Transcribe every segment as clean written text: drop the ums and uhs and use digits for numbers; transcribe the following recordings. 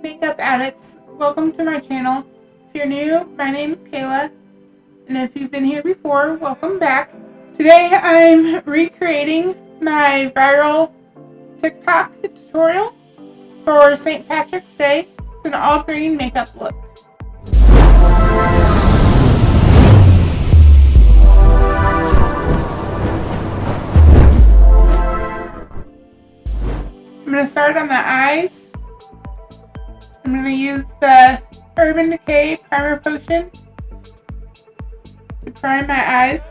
makeup addicts, welcome to my channel. If you're new, my name is Kayla, and if you've been here before, welcome back. Today I'm recreating my viral TikTok tutorial for St. Patrick's Day. It's an all green makeup look. I'm going to start on the eyes. I'm going to use the Urban Decay Primer Potion to prime my eyes.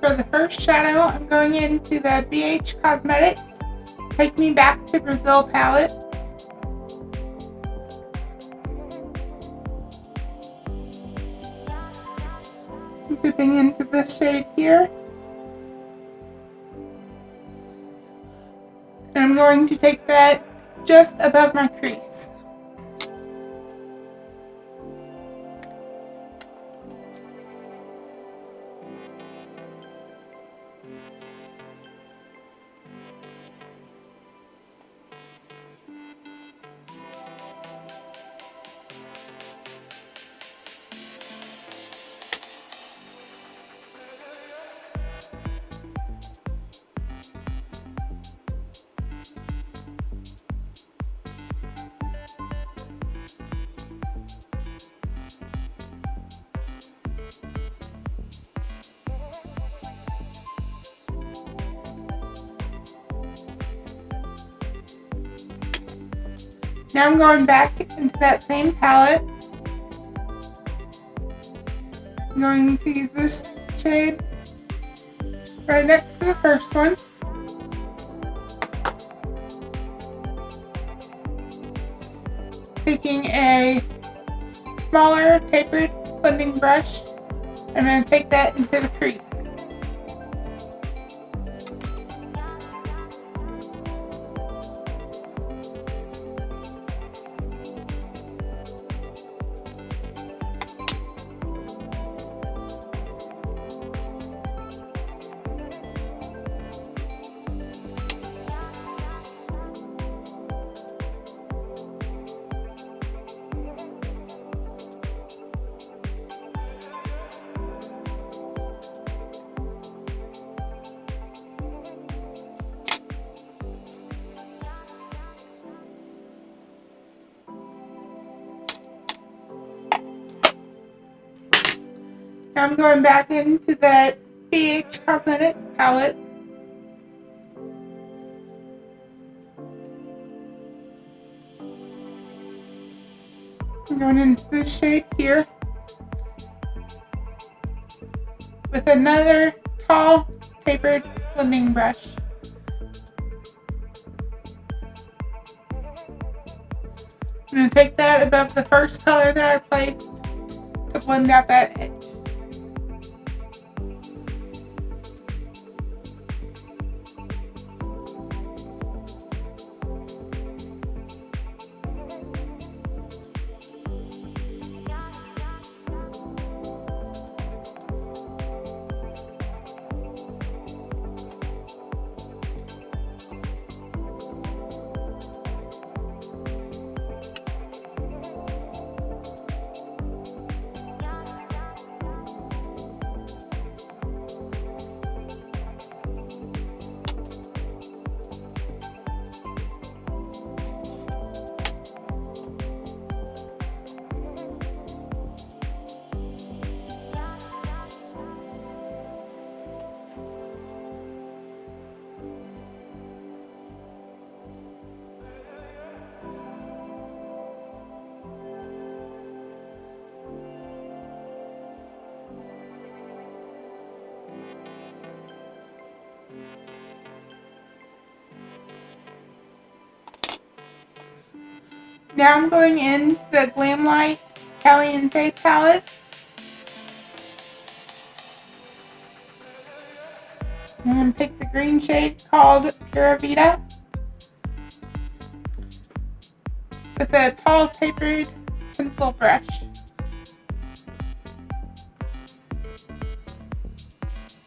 For the first shadow, I'm going into the BH Cosmetics Take Me Back to Brazil palette. I'm dipping into this shade here. And I'm going to take that just above my crease. Now I'm going back into that same palette. I'm going to use this shade right next to the first one. Taking a smaller tapered blending brush, I'm going to take that into the crease. Now I'm going back into that BH Cosmetics palette. I'm going into this shade here with another tall tapered blending brush. I'm going to take that above the first color that I placed to blend out that edge. Now I'm going into the Glam Light Caliente palette. I'm going to pick the green shade called Pura Vida with a tall tapered pencil brush.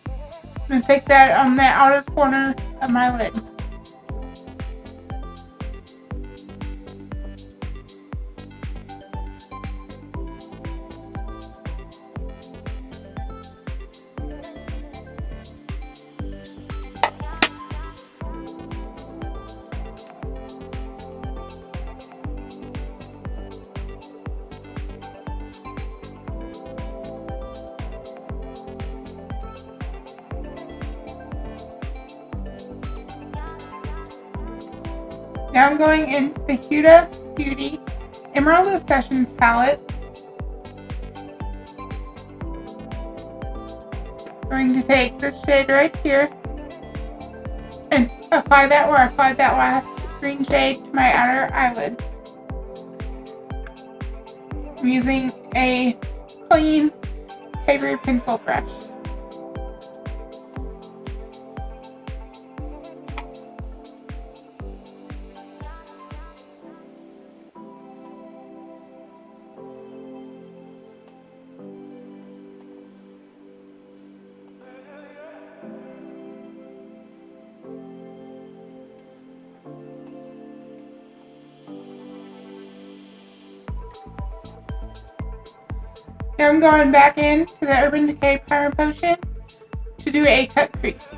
I'm going to take that on the outer corner of my lid. Now I'm going into the Huda Beauty Emerald Obsessions palette. I'm going to take this shade right here and apply that where I applied that last green shade to my outer eyelid. I'm using a clean tapered pencil brush. Now I'm going back into the Urban Decay Primer Potion to do a cut crease.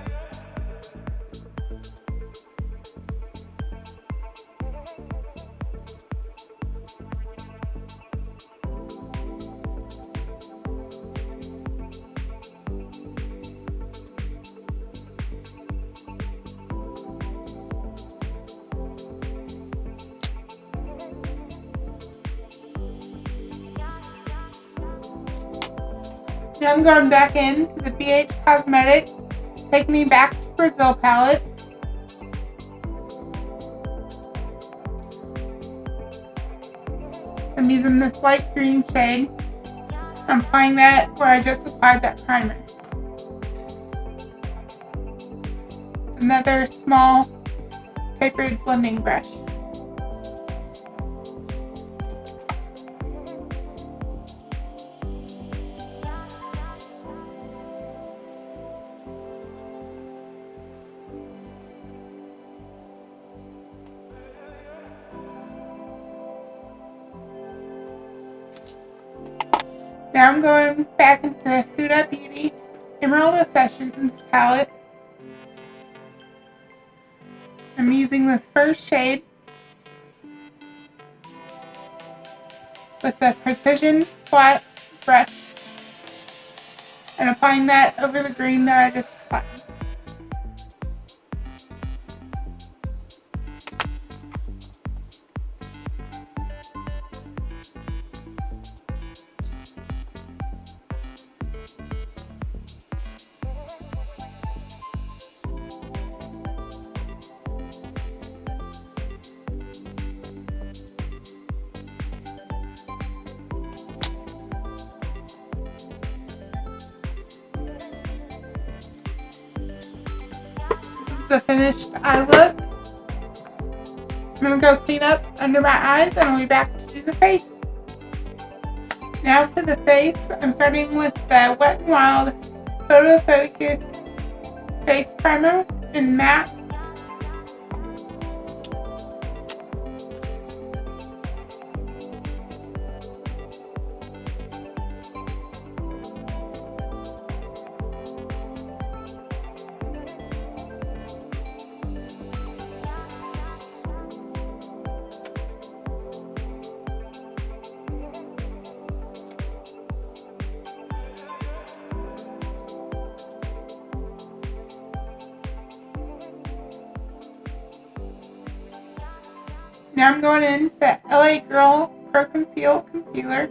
Now I'm going back into the BH Cosmetics Take Me Back to Brazil palette. I'm using this light green shade. I'm applying that where I just applied that primer. Another small tapered blending brush. Now I'm going back into the Huda Beauty Emerald Obsessions palette. I'm using this first shade with a precision flat brush and applying that over the green that I just applied. This is the finished eye look. I'm going to go clean up under my eyes and I'll be back to do the face. Now for the face, I'm starting with the Wet n Wild Photo Focus Face Primer in matte. Now I'm going in the LA Girl Pro Conceal Concealer.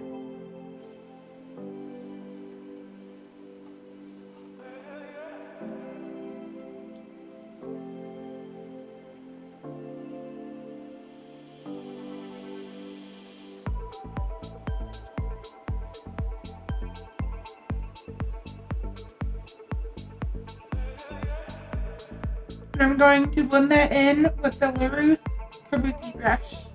And I'm going to blend that in with the Larus Kabuki brush.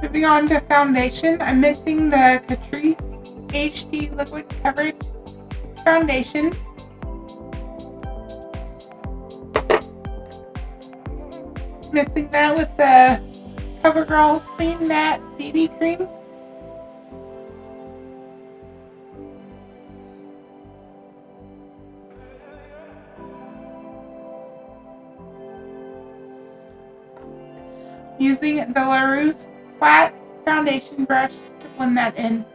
Moving on to foundation, I'm mixing the Catrice HD Liquid Coverage Foundation. Mixing that with the CoverGirl Clean Matte BB Cream. Using the larus flat foundation brush to blend that in.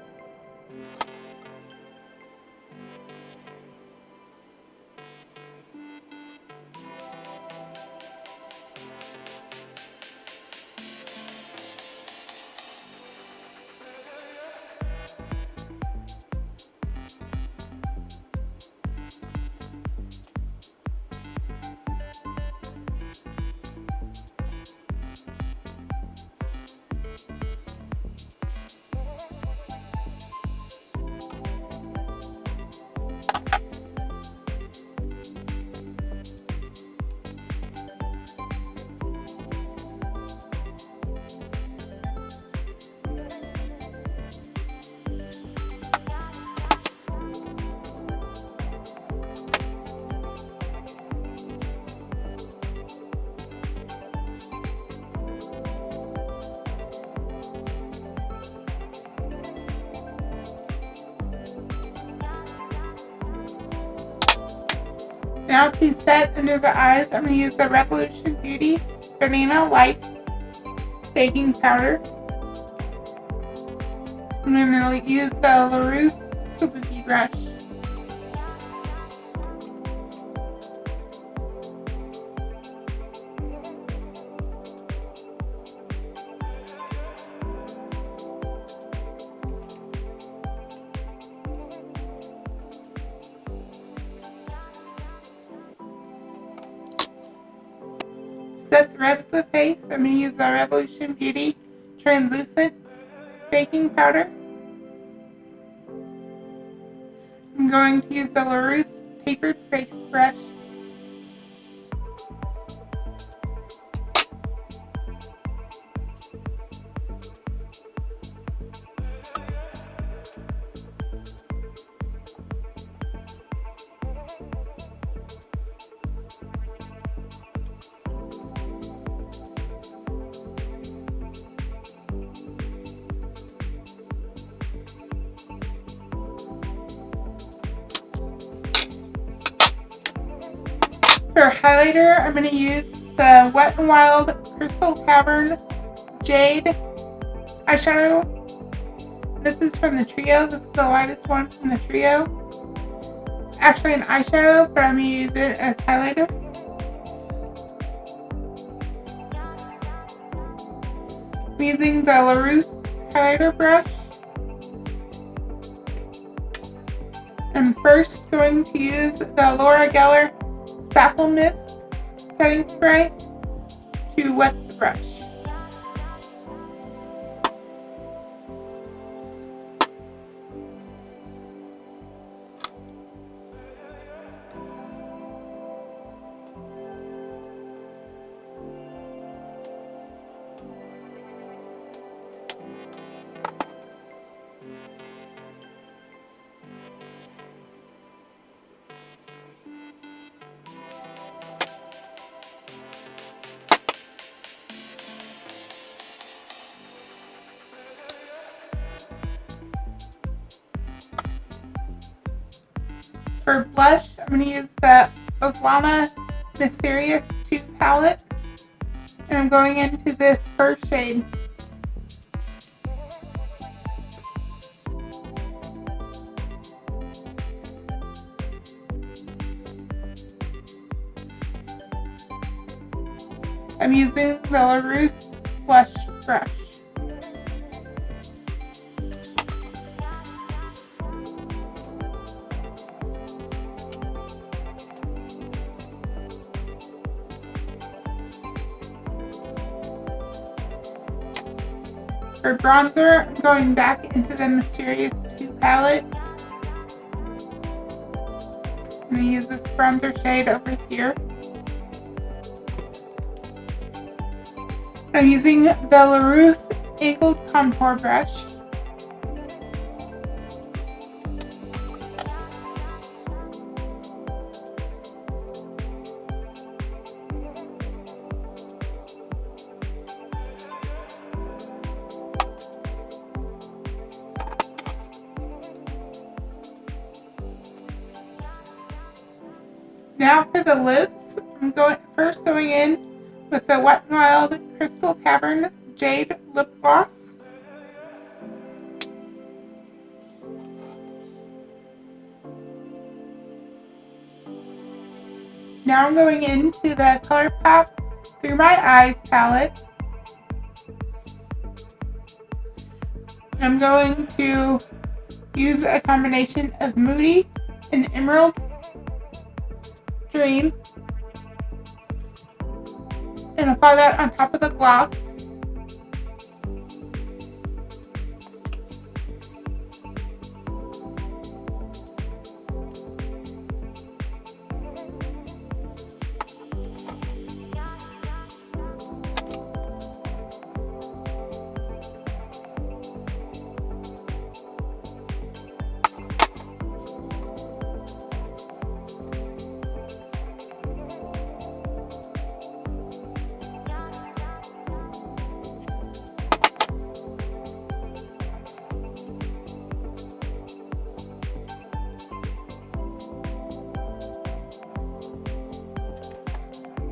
Now to set under the eyes, I'm going to use the Revolution Beauty Banana Light Baking Powder. I'm going to use the Larus Kabuki brush. Set the rest of the face, I'm going to use the Revolution Beauty Translucent Baking Powder. I'm going to use the Larus Tapered Face Brush. For highlighter, I'm going to use the Wet n Wild Crystal Cavern Jade eyeshadow. This is from the trio. This is the lightest one from the trio. It's actually an eyeshadow, but I'm going to use it as highlighter. I'm using the Larus highlighter brush. I'm first going to use the Laura Geller Spatula Mist setting spray to wet the brush. For blush, I'm going to use the Oklahoma Mysterious 2 palette, and I'm going into this first shade. I'm using the Larus blush brush. For bronzer, I'm going back into the Mysterious 2 palette. I'm going to use this bronzer shade over here. I'm using the Larus Angled Contour Brush. Now for the lips, I'm first going in with the Wet n Wild Crystal Cavern Jade Lip Gloss. Now I'm going into the ColourPop Through My Eyes palette. I'm going to use a combination of Moody and Emerald Dream and apply that on top of the gloss.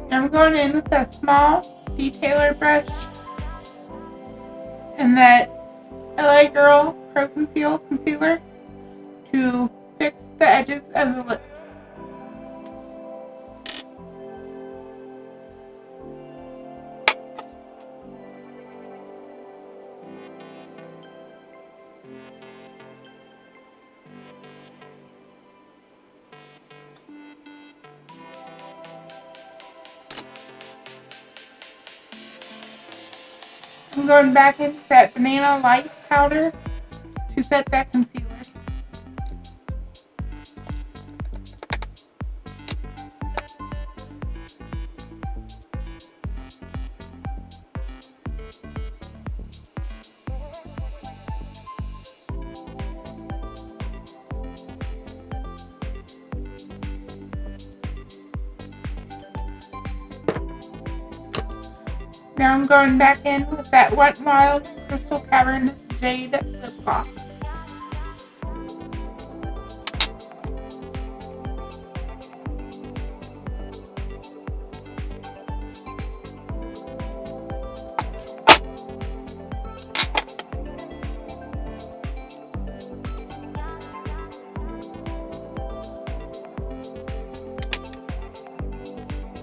I'm going in with a small detailer brush and that LA Girl Pro Conceal Concealer to fix the edges of the lips. I'm going back into that Banana Light powder to set that concealer. Now I'm going back in with that Wet n Wild Crystal Cavern Jade Lip Gloss.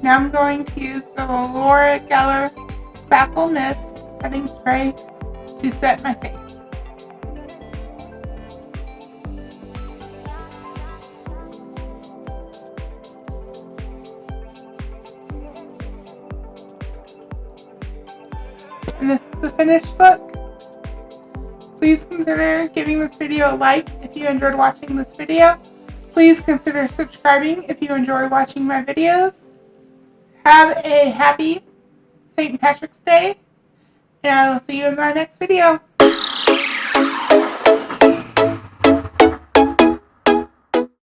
Now I'm going to use the Laura Geller Spackle Mist setting spray to set my face. And this is the finished look. Please consider giving this video a like if you enjoyed watching this video. Please consider subscribing if you enjoy watching my videos. Have a happy St. Patrick's Day, and I will see you in my next video.